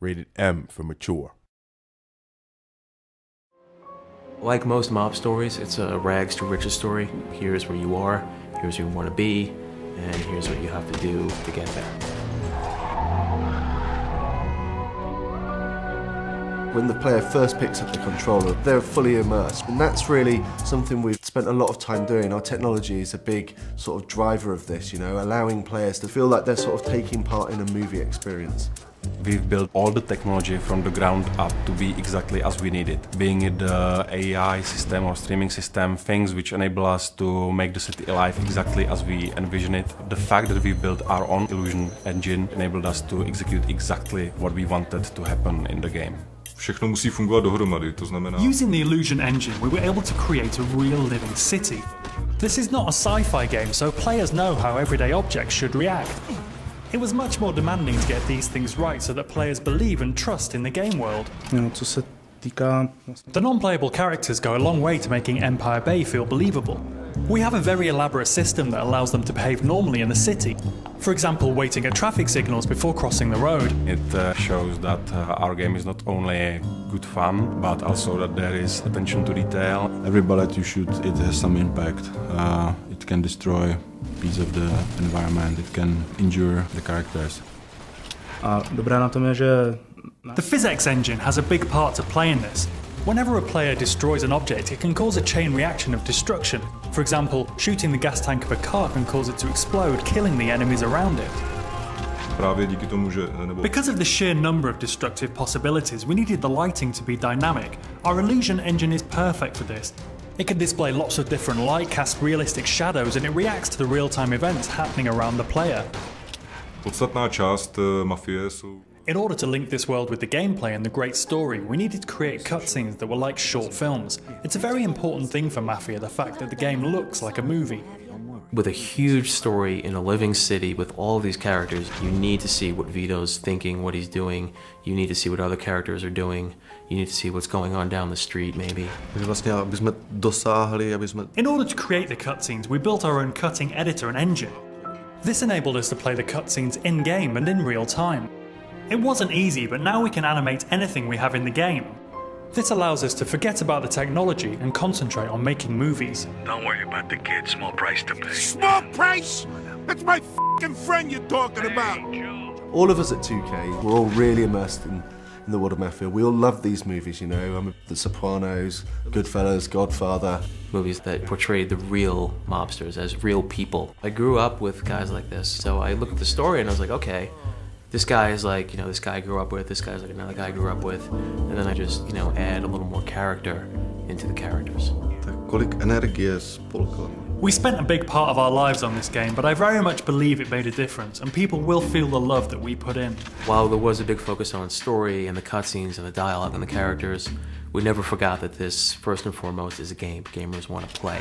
rated M for mature. Like most mob stories, it's a rags to riches story. Here's where you are, here's where you want to be, and here's what you have to do to get there. When the player first picks up the controller, they're fully immersed. And that's really something we've spent a lot of time doing. Our technology is a big sort of driver of this, you know, allowing players to feel like they're sort of taking part in a movie experience. We've built all the technology from the ground up to be exactly as we need it. Being it the AI system or streaming system, things which enable us to make the city alive exactly as we envision it. The fact that we built our own illusion engine enabled us to execute exactly what we wanted to happen in the game. Všechno musí fungovat dohromady, to znamená... Using the illusion engine, we were able to create a real living city. This is not a sci-fi game, so players know how everyday objects should react. It was much more demanding to get these things right so that players believe and trust in the game world. Co se týká... The non-playable characters go a long way to making Empire Bay feel believable. We have a very elaborate system that allows them to behave normally in the city. For example, waiting at traffic signals before crossing the road. It shows that our game is not only good fun, but also that there is attention to detail. Every bullet you shoot, it has some impact. It can destroy a piece of the environment, it can injure the characters. A dobré na tom je, že... The physics engine has a big part to play in this. Whenever a player destroys an object, it can cause a chain reaction of destruction. For example, shooting the gas tank of a car can cause it to explode, killing the enemies around it. Právě díky tomu, že... Because of the sheer number of destructive possibilities, we needed the lighting to be dynamic. Our illusion engine is perfect for this. It can display lots of different light, cast realistic shadows, and it reacts to the real-time events happening around the player. Podstatná část Mafie jsou... In order to link this world with the gameplay and the great story, we needed to create cutscenes that were like short films. It's a very important thing for Mafia, the fact that the game looks like a movie. With a huge story in a living city with all these characters, you need to see what Vito's thinking, what he's doing. You need to see what other characters are doing. You need to see what's going on down the street, maybe. In order to create the cutscenes, we built our own cutting editor and engine. This enabled us to play the cutscenes in-game and in real time. It wasn't easy, but now we can animate anything we have in the game. This allows us to forget about the technology and concentrate on making movies. Don't worry about the kid, small price to pay. Small price? That's my f***ing friend you're talking about. All of us at 2K, we're all really immersed in the world of Mafia. We all love these movies, you know, The Sopranos, Goodfellas, Godfather. Movies that portrayed the real mobsters as real people. I grew up with guys like this, so I looked at the story and I was like, okay, this guy is like, you know, this guy I grew up with, this guy's like another guy I grew up with, and then I just, you know, add a little more character into the characters. We spent a big part of our lives on this game, but I very much believe it made a difference, and people will feel the love that we put in. While there was a big focus on story and the cutscenes and the dialogue and the characters, we never forgot that this, first and foremost, is a game. Gamers want to play.